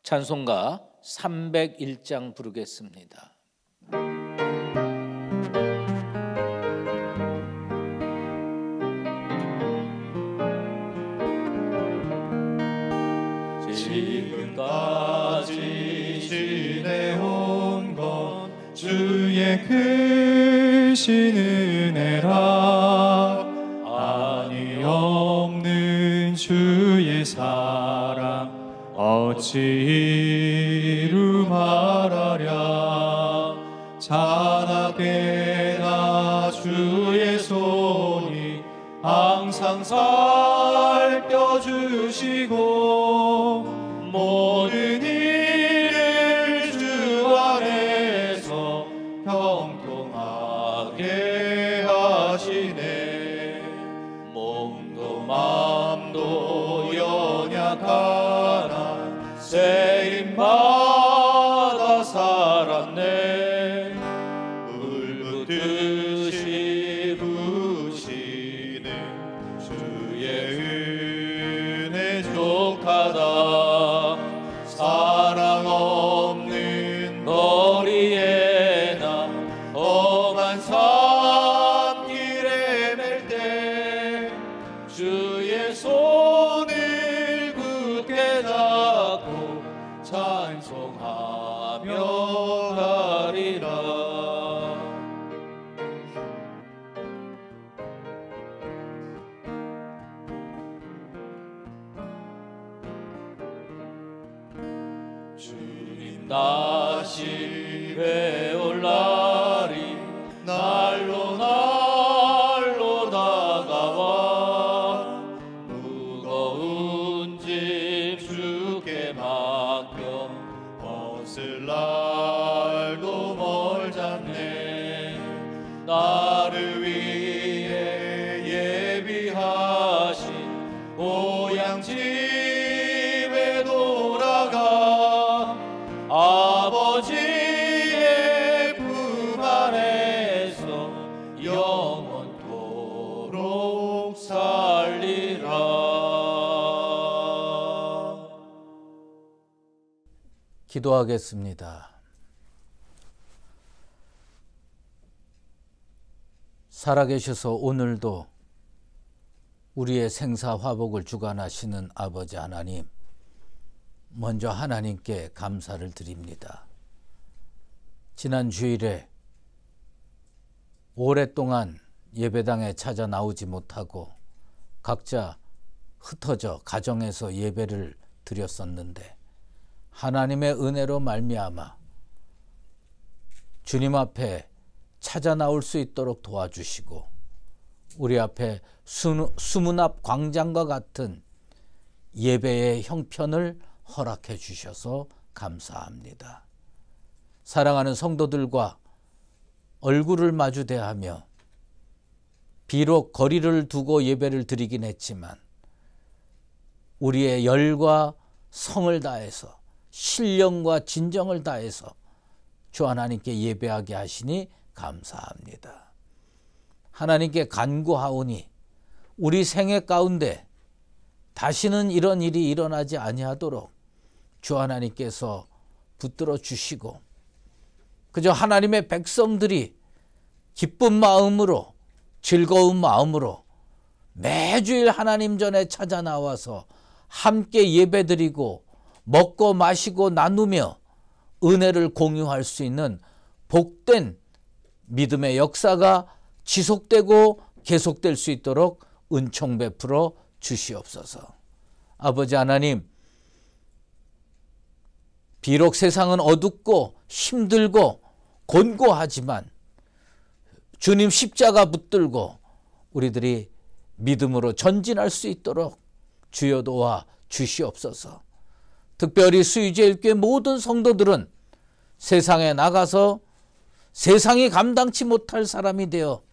찬송가 301장 부르겠습니다. 지금까지 지내온 것 주의 크신 은혜라. 아니 없는 주의 사랑 어찌 이루 말하랴. 자나깨나 주의 손이 항상 살펴주시고 모든 일을 주 안에서 형통하게 하시네. 몸도 맘도 연약하나 세임받아 살았네. 물붓듯이 부시는 주의 은혜 족하다. 사랑 없는 거리에 나 험한 산길에 맬 때 주의 손을 굳게 잡고 찬송하며 가리라. 주님 다시 배올 날이 날로 다가와. 무거운 짐 주께 맡겨 벗을 날도 멀잖네. 나를 위해 예비하신 고향 집에 돌아가 아버지의 품 안에서 영원토록 살리라. 기도하겠습니다. 살아계셔서 오늘도 우리의 생사화복을 주관하시는 아버지 하나님, 먼저 하나님께 감사를 드립니다. 지난 주일에 오랫동안 예배당에 찾아 나오지 못하고 각자 흩어져 가정에서 예배를 드렸었는데 하나님의 은혜로 말미암아 주님 앞에 찾아 나올 수 있도록 도와주시고 우리 앞에 수문 앞 광장과 같은 예배의 형편을 허락해 주셔서 감사합니다. 사랑하는 성도들과 얼굴을 마주 대하며 비록 거리를 두고 예배를 드리긴 했지만 우리의 열과 성을 다해서 신령과 진정을 다해서 주 하나님께 예배하게 하시니 감사합니다. 하나님께 간구하오니 우리 생애 가운데 다시는 이런 일이 일어나지 아니하도록 주 하나님께서 붙들어 주시고 그저 하나님의 백성들이 기쁜 마음으로 즐거운 마음으로 매주일 하나님 전에 찾아 나와서 함께 예배드리고 먹고 마시고 나누며 은혜를 공유할 수 있는 복된 믿음의 역사가 지속되고 계속될 수 있도록 은총 베풀어 주시옵소서. 아버지 하나님, 비록 세상은 어둡고 힘들고 곤고하지만 주님 십자가 붙들고 우리들이 믿음으로 전진할 수 있도록 주여 도와 주시옵소서. 특별히 수의제일교회 모든 성도들은 세상에 나가서 세상이 감당치 못할 사람이 되어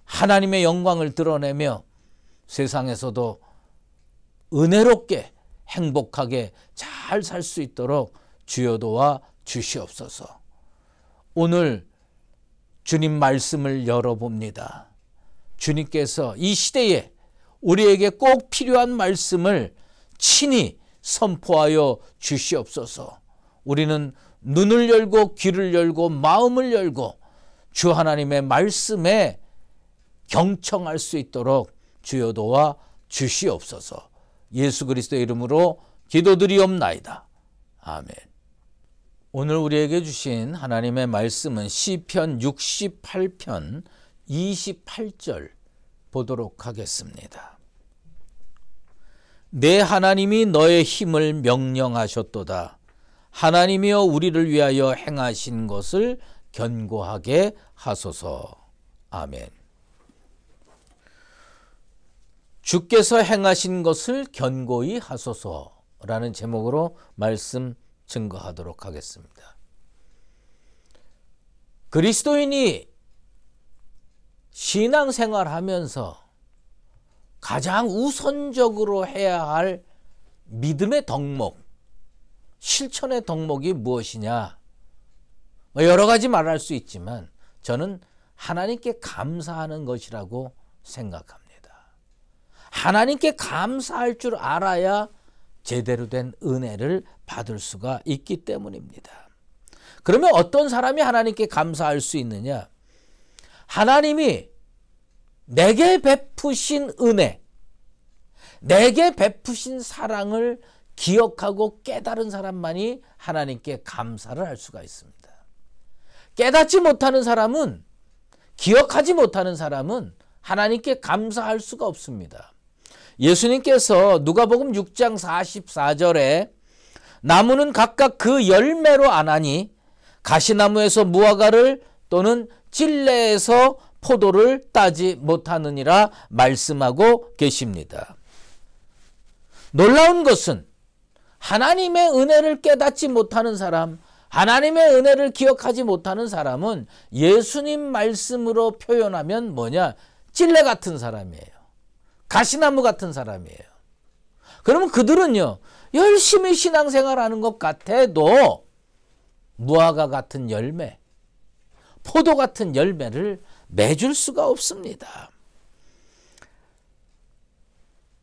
하나님의 영광을 드러내며 세상에서도 은혜롭게 행복하게 잘 살 수 있도록 주여 도와 주시옵소서. 오늘 주님 말씀을 열어봅니다. 주님께서 이 시대에 우리에게 꼭 필요한 말씀을 친히 선포하여 주시옵소서. 우리는 눈을 열고 귀를 열고 마음을 열고 주 하나님의 말씀에 경청할 수 있도록 주여 도와 주시옵소서. 예수 그리스도의 이름으로 기도드리옵나이다. 아멘. 오늘 우리에게 주신 하나님의 말씀은 시편 68편 28절 보도록 하겠습니다. 내 하나님이 너의 힘을 명령하셨도다. 하나님이여 우리를 위하여 행하신 것을 견고하게 하소서. 아멘. 주께서 행하신 것을 견고히 하소서라는 제목으로 말씀 증거하도록 하겠습니다. 그리스도인이 신앙생활하면서 가장 우선적으로 해야 할 믿음의 덕목, 실천의 덕목이 무엇이냐? 여러 가지 말할 수 있지만 저는 하나님께 감사하는 것이라고 생각합니다. 하나님께 감사할 줄 알아야 제대로 된 은혜를 받을 수가 있기 때문입니다. 그러면 어떤 사람이 하나님께 감사할 수 있느냐? 하나님이 내게 베푸신 은혜, 내게 베푸신 사랑을 기억하고 깨달은 사람만이 하나님께 감사를 할 수가 있습니다. 깨닫지 못하는 사람은, 기억하지 못하는 사람은 하나님께 감사할 수가 없습니다. 예수님께서 누가복음 6장 44절에 나무는 각각 그 열매로 아나니 가시나무에서 무화과를 또는 찔레에서 포도를 따지 못하느니라 말씀하고 계십니다. 놀라운 것은 하나님의 은혜를 깨닫지 못하는 사람, 하나님의 은혜를 기억하지 못하는 사람은 예수님 말씀으로 표현하면 뭐냐? 찔레 같은 사람이에요. 가시나무 같은 사람이에요. 그러면 그들은요, 열심히 신앙생활하는 것 같아도 무화과 같은 열매, 포도 같은 열매를 맺을 수가 없습니다.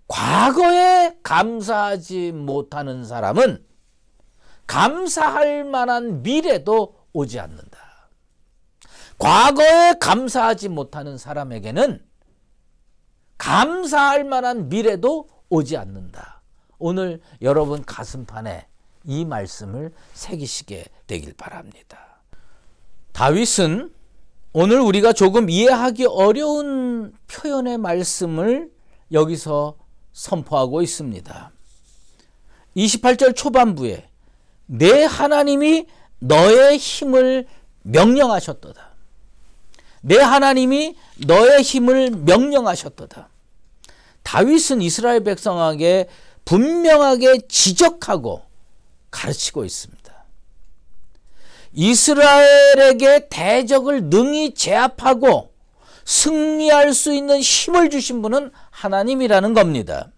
과거에 감사하지 못하는 사람은 감사할 만한 미래도 오지 않는다. 과거에 감사하지 못하는 사람에게는 감사할 만한 미래도 오지 않는다. 오늘 여러분 가슴판에 이 말씀을 새기시게 되길 바랍니다. 다윗은 오늘 우리가 조금 이해하기 어려운 표현의 말씀을 여기서 선포하고 있습니다. 28절 초반부에 내 하나님이 너의 힘을 명령하셨도다. 내 하나님이 너의 힘을 명령하셨도다. 다윗은 이스라엘 백성에게 분명하게 지적하고 가르치고 있습니다. 이스라엘에게 대적을 능히 제압하고 승리할 수 있는 힘을 주신 분은 하나님이라는 겁니다.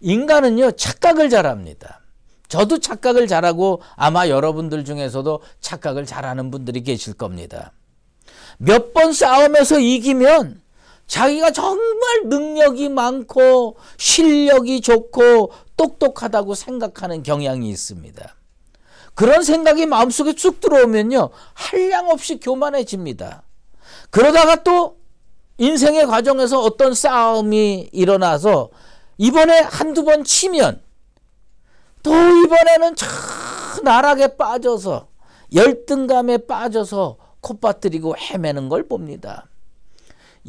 인간은요, 착각을 잘합니다. 저도 착각을 잘하고 아마 여러분들 중에서도 착각을 잘하는 분들이 계실 겁니다. 몇 번 싸움에서 이기면 자기가 정말 능력이 많고 실력이 좋고 똑똑하다고 생각하는 경향이 있습니다. 그런 생각이 마음속에 쑥 들어오면요, 한량없이 교만해집니다. 그러다가 또 인생의 과정에서 어떤 싸움이 일어나서 이번에 한두 번 치면 또 이번에는 저 나락에 빠져서 열등감에 빠져서 콧바뜨리고 헤매는 걸 봅니다.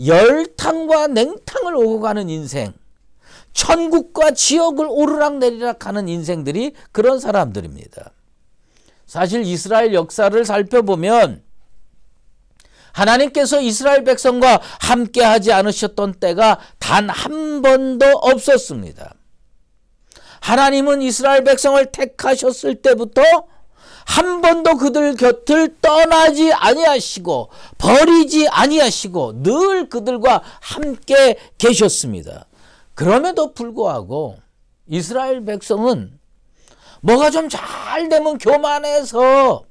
열탕과 냉탕을 오고 가는 인생, 천국과 지옥을 오르락내리락 하는 인생들이 그런 사람들입니다. 사실 이스라엘 역사를 살펴보면 하나님께서 이스라엘 백성과 함께하지 않으셨던 때가 단 한 번도 없었습니다. 하나님은 이스라엘 백성을 택하셨을 때부터 한 번도 그들 곁을 떠나지 아니하시고 버리지 아니하시고 늘 그들과 함께 계셨습니다. 그럼에도 불구하고 이스라엘 백성은 뭐가 좀 잘 되면 교만해서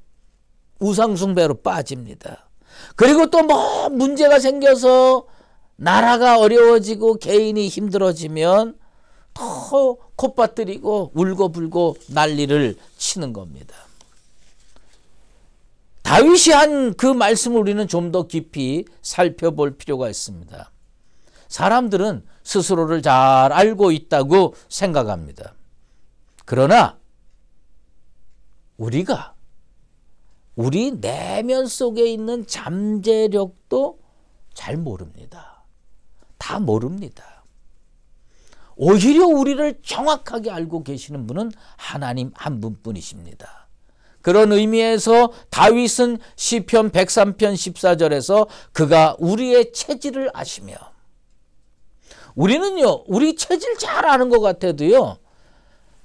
우상숭배로 빠집니다. 그리고 또 뭐 문제가 생겨서 나라가 어려워지고 개인이 힘들어지면 더 콧받들이고 울고불고 난리를 치는 겁니다. 다윗이 한 그 말씀을 우리는 좀 더 깊이 살펴볼 필요가 있습니다. 사람들은 스스로를 잘 알고 있다고 생각합니다. 그러나 우리가 우리 내면 속에 있는 잠재력도 잘 모릅니다. 다 모릅니다. 오히려 우리를 정확하게 알고 계시는 분은 하나님 한 분뿐이십니다. 그런 의미에서 다윗은 시편 103편 14절에서 그가 우리의 체질을 아시며, 우리는요 우리 체질 잘 아는 것 같아도요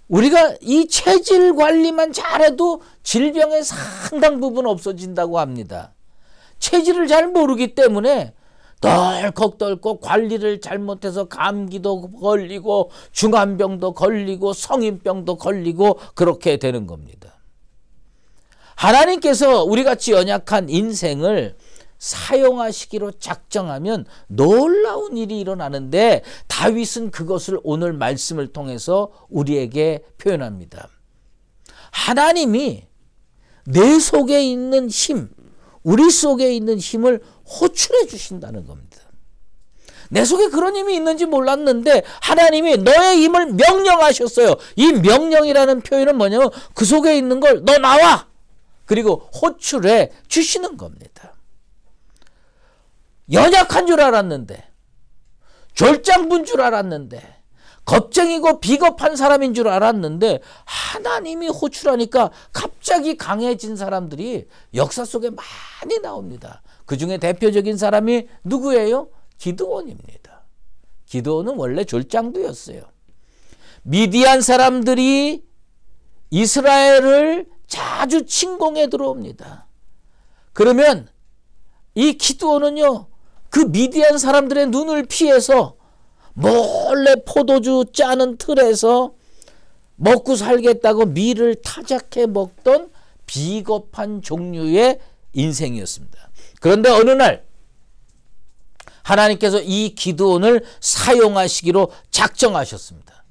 우리가 이 체질 관리만 잘해도 질병의 상당 부분 없어진다고 합니다. 체질을 잘 모르기 때문에 덜컥덜컥 관리를 잘못해서 감기도 걸리고 중환병도 걸리고 성인병도 걸리고 그렇게 되는 겁니다. 하나님께서 우리같이 연약한 인생을 사용하시기로 작정하면 놀라운 일이 일어나는데 다윗은 그것을 오늘 말씀을 통해서 우리에게 표현합니다. 하나님이 내 속에 있는 힘, 우리 속에 있는 힘을 호출해 주신다는 겁니다. 내 속에 그런 힘이 있는지 몰랐는데 하나님이 너의 힘을 명령하셨어요. 이 명령이라는 표현은 뭐냐면 그 속에 있는 걸 너 나와! 그리고 호출해 주시는 겁니다. 연약한 줄 알았는데, 졸장부인 줄 알았는데, 겁쟁이고 비겁한 사람인 줄 알았는데 하나님이 호출하니까 갑자기 강해진 사람들이 역사 속에 많이 나옵니다. 그 중에 대표적인 사람이 누구예요? 기드온입니다. 기드온은 원래 졸장부였어요. 미디안 사람들이 이스라엘을 자주 침공해 들어옵니다. 그러면 이 기드온은요 그 미디안 사람들의 눈을 피해서 몰래 포도주 짜는 틀에서 먹고 살겠다고 밀을 타작해 먹던 비겁한 종류의 인생이었습니다. 그런데 어느 날 하나님께서 이 기드온을 사용하시기로 작정하셨습니다.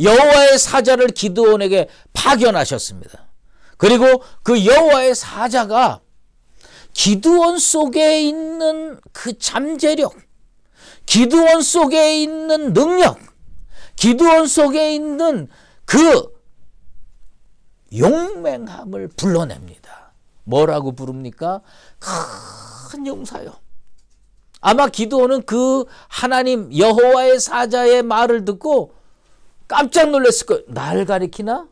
여호와의 사자를 기드온에게 파견하셨습니다. 그리고 그 여호와의 사자가 기드온 속에 있는 그 잠재력, 기드온 속에 있는 능력, 기드온 속에 있는 그 용맹함을 불러냅니다. 뭐라고 부릅니까? 큰 용사요. 아마 기드온은 그 하나님 여호와의 사자의 말을 듣고 깜짝 놀랐을 거예요. 날 가리키나?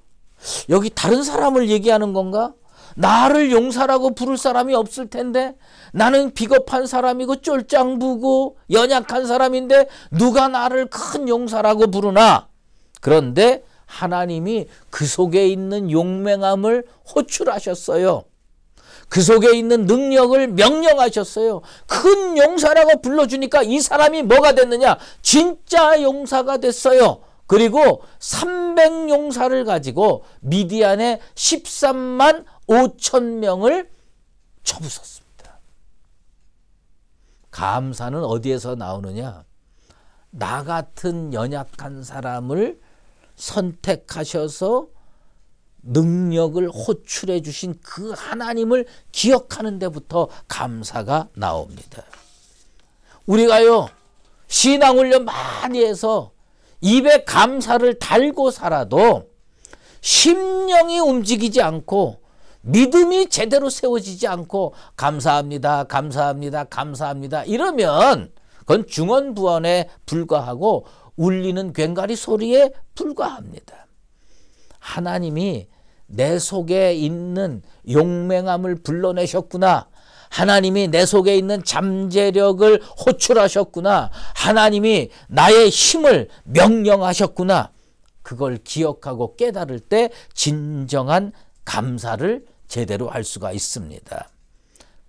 여기 다른 사람을 얘기하는 건가? 나를 용사라고 부를 사람이 없을 텐데 나는 비겁한 사람이고 쫄짱부고 연약한 사람인데 누가 나를 큰 용사라고 부르나? 그런데 하나님이 그 속에 있는 용맹함을 호출하셨어요. 그 속에 있는 능력을 명령하셨어요. 큰 용사라고 불러주니까 이 사람이 뭐가 됐느냐? 진짜 용사가 됐어요. 그리고 300용사를 가지고 미디안의 13만 5천 명을 쳐부쉈습니다. 감사는 어디에서 나오느냐? 나 같은 연약한 사람을 선택하셔서 능력을 호출해 주신 그 하나님을 기억하는 데부터 감사가 나옵니다. 우리가요 신앙훈련 많이 해서 입에 감사를 달고 살아도 심령이 움직이지 않고 믿음이 제대로 세워지지 않고 감사합니다, 감사합니다, 감사합니다 이러면 그건 중언부언에 불과하고 울리는 괭가리 소리에 불과합니다. 하나님이 내 속에 있는 용맹함을 불러내셨구나. 하나님이 내 속에 있는 잠재력을 호출하셨구나. 하나님이 나의 힘을 명령하셨구나. 그걸 기억하고 깨달을 때 진정한 감사를 제대로 할 수가 있습니다.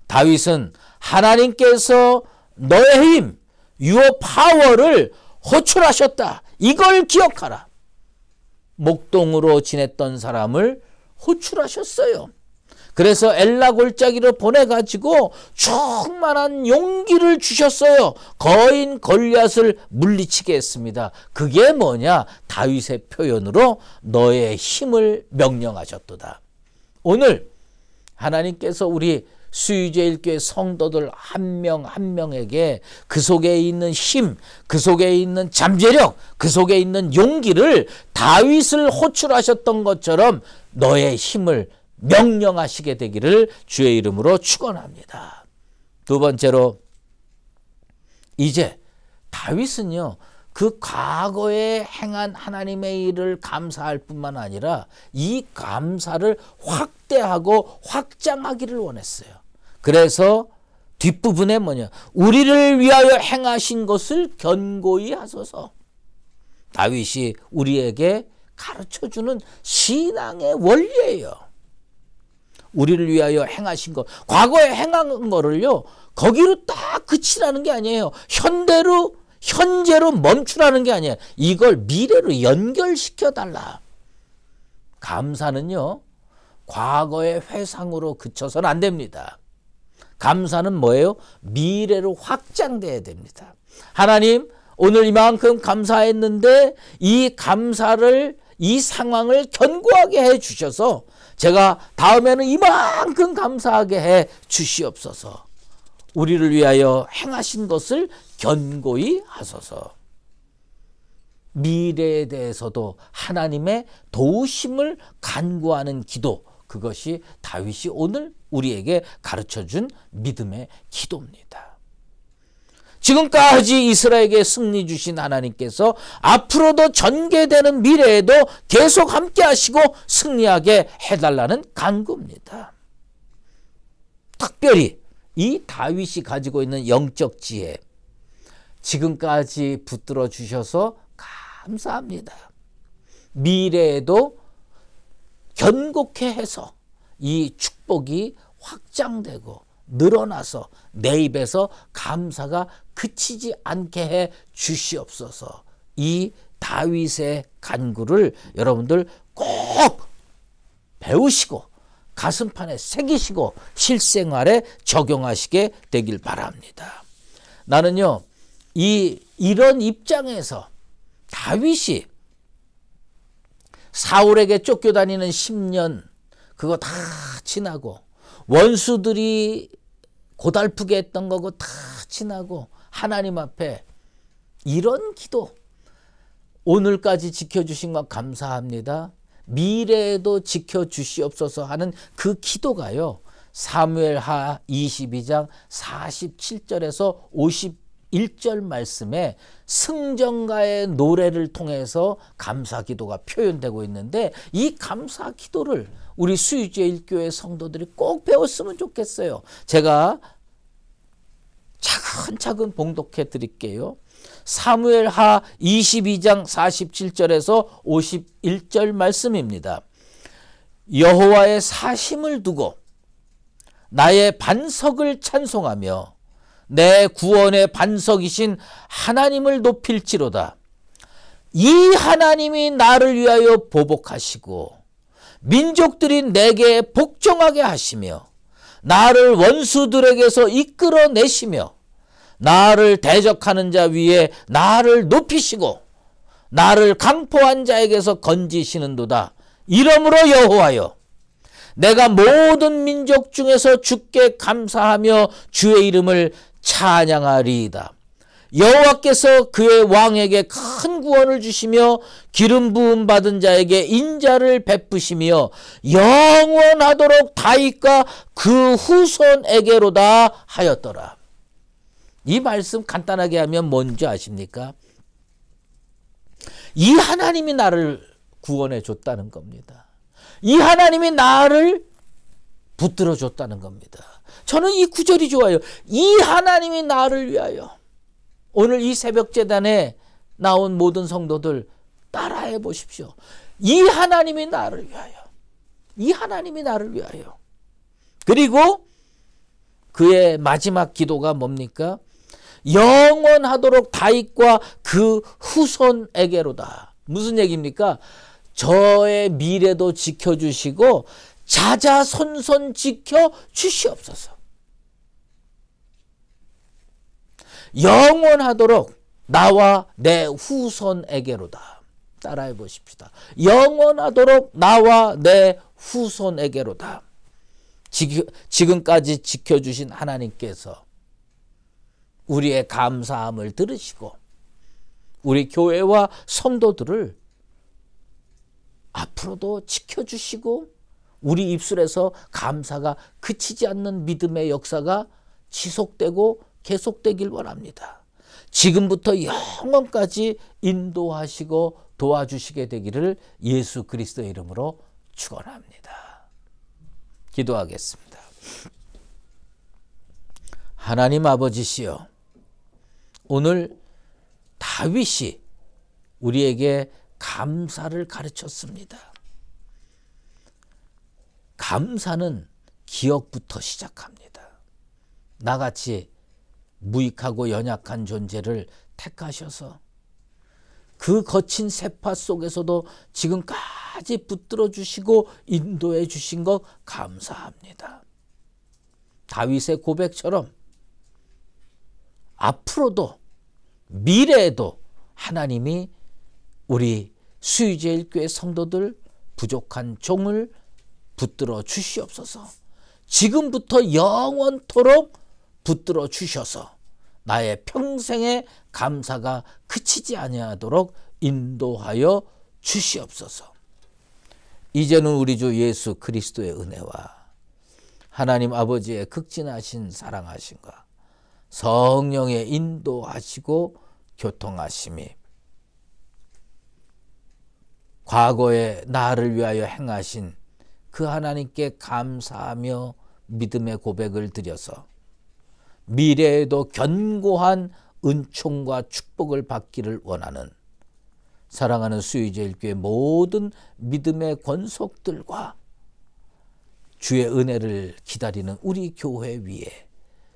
다윗은 하나님께서 너의 힘, your power를 호출하셨다. 이걸 기억하라. 목동으로 지냈던 사람을 호출하셨어요. 그래서 엘라 골짜기로 보내가지고 충만한 용기를 주셨어요. 거인 골리앗을 물리치게 했습니다. 그게 뭐냐? 다윗의 표현으로 너의 힘을 명령하셨도다. 오늘 하나님께서 우리 수유제일교회 성도들 한 명 한 명에게 그 속에 있는 힘, 그 속에 있는 잠재력, 그 속에 있는 용기를 다윗을 호출하셨던 것처럼 너의 힘을 명령하시게 되기를 주의 이름으로 축원합니다. 두 번째로, 이제 다윗은요, 그 과거에 행한 하나님의 일을 감사할 뿐만 아니라 이 감사를 확대하고 확장하기를 원했어요. 그래서 뒷부분에 뭐냐? 우리를 위하여 행하신 것을 견고히 하소서. 다윗이 우리에게 가르쳐주는 신앙의 원리예요. 우리를 위하여 행하신 것, 과거에 행한 거를요, 거기로 딱 그치라는 게 아니에요. 현재로 멈추라는 게 아니에요. 이걸 미래로 연결시켜 달라. 감사는요, 과거의 회상으로 그쳐서는 안 됩니다. 감사는 뭐예요? 미래로 확장돼야 됩니다. 하나님, 오늘 이만큼 감사했는데 이 감사를, 이 상황을 견고하게 해 주셔서 제가 다음에는 이만큼 감사하게 해 주시옵소서. 우리를 위하여 행하신 것을 견고히 하소서. 미래에 대해서도 하나님의 도우심을 간구하는 기도, 그것이 다윗이 오늘 우리에게 가르쳐준 믿음의 기도입니다. 지금까지 이스라엘에게 승리 주신 하나님께서 앞으로도 전개되는 미래에도 계속 함께 하시고 승리하게 해달라는 간구입니다. 특별히 이 다윗이 가지고 있는 영적 지혜, 지금까지 붙들어 주셔서 감사합니다. 미래에도 견고케 해서 이 축복이 확장되고 늘어나서 내 입에서 감사가 그치지 않게 해 주시옵소서. 이 다윗의 간구를 여러분들 꼭 배우시고 가슴판에 새기시고 실생활에 적용하시게 되길 바랍니다. 나는요, 이런 입장에서 다윗이 사울에게 쫓겨다니는 10년 그거 다 지나고 원수들이 고달프게 했던 거고 다 지나고 하나님 앞에 이런 기도, 오늘까지 지켜주신 것 감사합니다. 미래에도 지켜주시옵소서 하는 그 기도가요, 사무엘하 22장 47절에서 51절 말씀에 승전가의 노래를 통해서 감사 기도가 표현되고 있는데, 이 감사 기도를 우리 수유제일교회 성도들이 꼭 배웠으면 좋겠어요. 제가 차근차근 봉독해 드릴게요. 사무엘하 22장 47절에서 51절 말씀입니다. 여호와의 사심을 두고 나의 반석을 찬송하며 내 구원의 반석이신 하나님을 높일지로다. 이 하나님이 나를 위하여 보복하시고 민족들이 내게 복종하게 하시며 나를 원수들에게서 이끌어내시며 나를 대적하는 자 위에 나를 높이시고 나를 강포한 자에게서 건지시는도다. 이러므로 여호와여, 내가 모든 민족 중에서 주께 감사하며 주의 이름을 찬양하리이다. 여호와께서 그의 왕에게 큰 구원을 주시며 기름 부음 받은 자에게 인자를 베푸시며 영원하도록 다윗과 그 후손에게로다 하였더라. 이 말씀 간단하게 하면 뭔지 아십니까? 이 하나님이 나를 구원해 줬다는 겁니다. 이 하나님이 나를 붙들어 줬다는 겁니다. 저는 이 구절이 좋아요. 이 하나님이 나를 위하여. 오늘 이 새벽제단에 나온 모든 성도들 따라해 보십시오. 이 하나님이 나를 위하여. 이 하나님이 나를 위하여. 그리고 그의 마지막 기도가 뭡니까? 영원하도록 다윗과 그 후손에게로다. 무슨 얘기입니까? 저의 미래도 지켜주시고 자자손손 지켜 주시옵소서. 영원하도록 나와 내 후손에게로다. 따라해 보십시다. 영원하도록 나와 내 후손에게로다. 지금까지 지켜주신 하나님께서 우리의 감사함을 들으시고 우리 교회와 성도들을 앞으로도 지켜주시고 우리 입술에서 감사가 그치지 않는 믿음의 역사가 지속되고 계속되길 원합니다. 지금부터 영원까지 인도하시고 도와주시게 되기를 예수 그리스도의 이름으로 축원합니다. 기도하겠습니다. 하나님 아버지시여, 오늘 다윗이 우리에게 감사를 가르쳤습니다. 감사는 기억부터 시작합니다. 나같이 무익하고 연약한 존재를 택하셔서 그 거친 세파 속에서도 지금까지 붙들어 주시고 인도해 주신 것 감사합니다. 다윗의 고백처럼 앞으로도 미래에도 하나님이 우리 수유제일교회 성도들 부족한 종을 붙들어 주시옵소서. 지금부터 영원토록 붙들어 주셔서 나의 평생의 감사가 그치지 아니하도록 인도하여 주시옵소서. 이제는 우리 주 예수 그리스도의 은혜와 하나님 아버지의 극진하신 사랑하심과 성령의 인도하시고 교통하심이 과거에 나를 위하여 행하신 그 하나님께 감사하며 믿음의 고백을 드려서 미래에도 견고한 은총과 축복을 받기를 원하는 사랑하는 수유제일교회 모든 믿음의 권속들과 주의 은혜를 기다리는 우리 교회 위에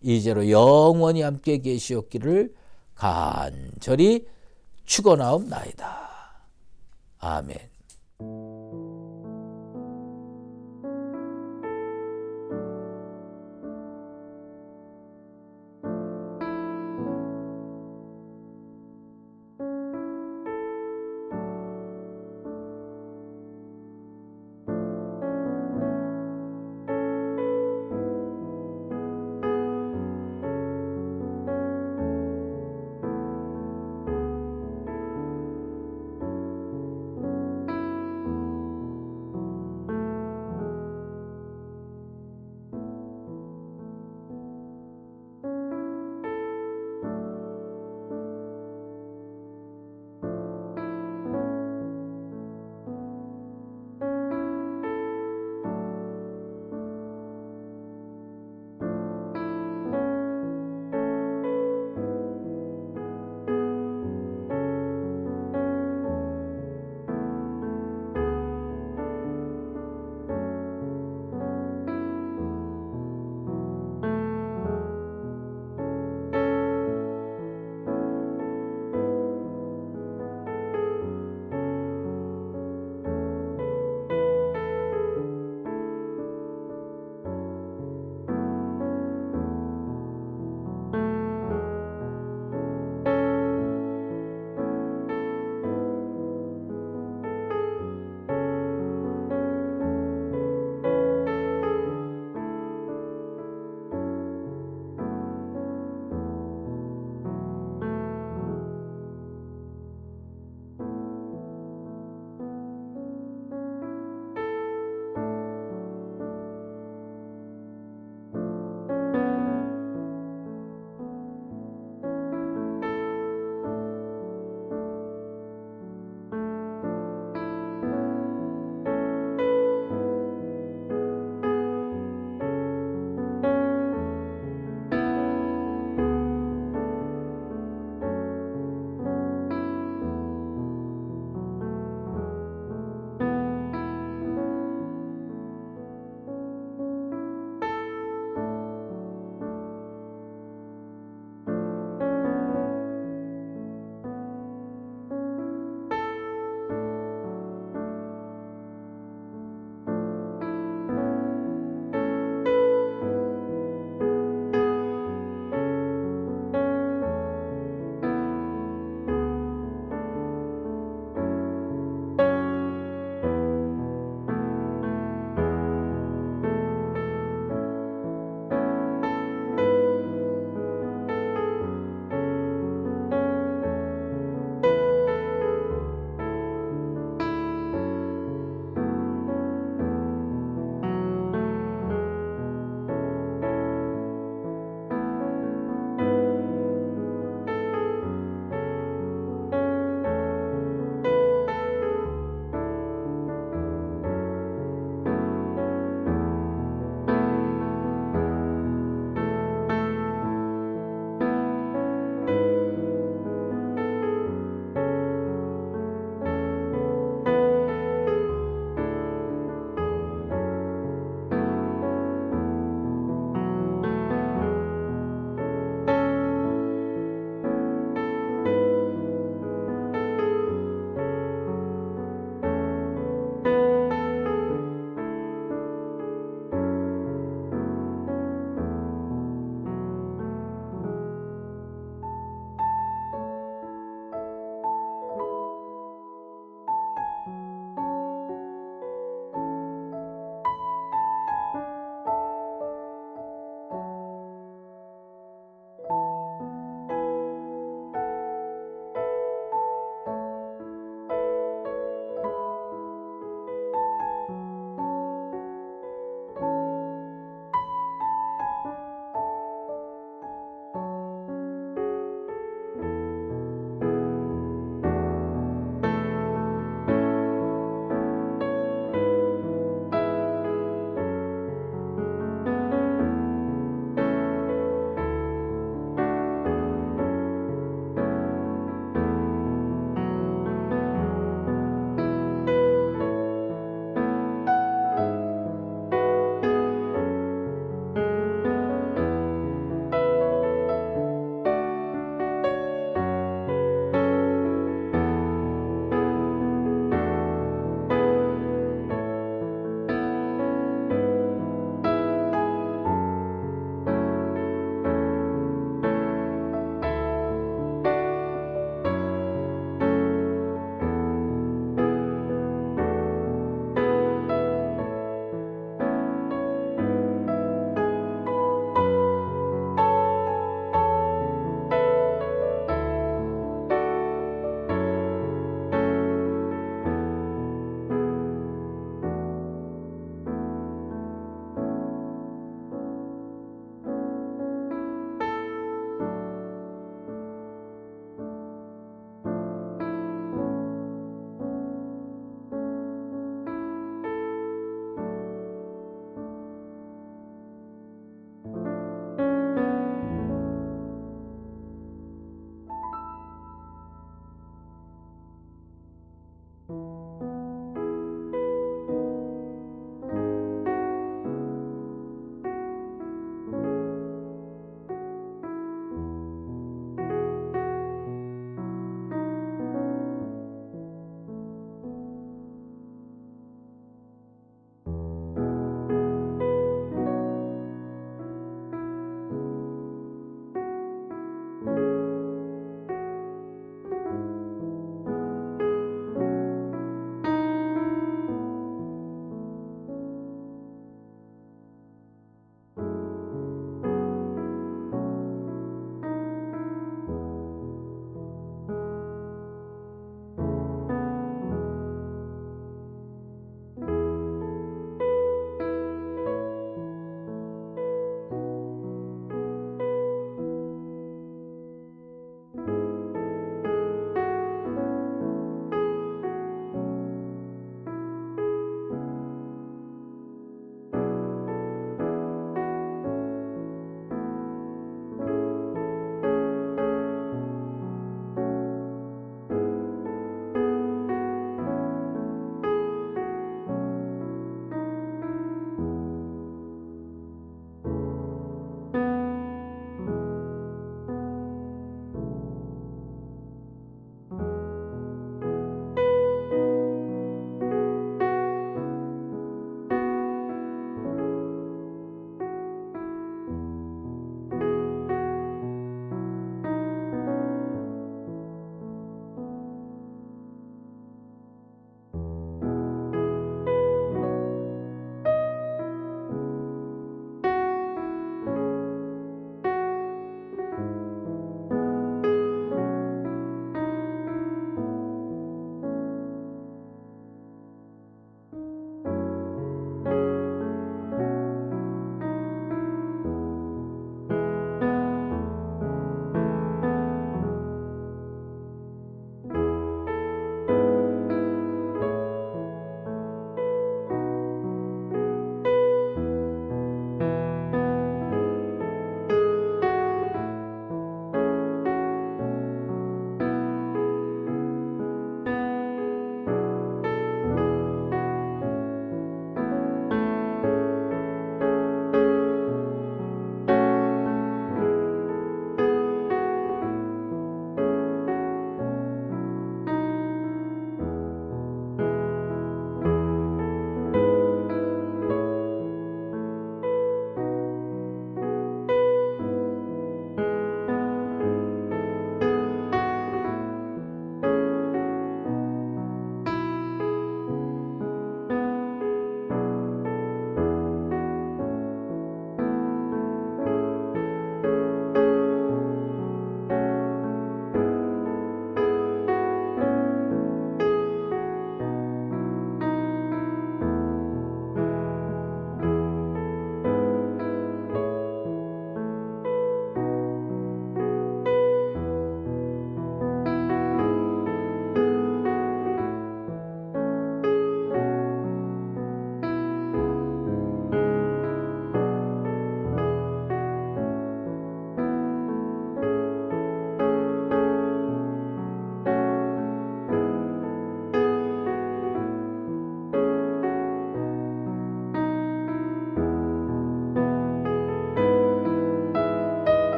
이제로 영원히 함께 계시옵기를 간절히 축원하옵나이다. 아멘.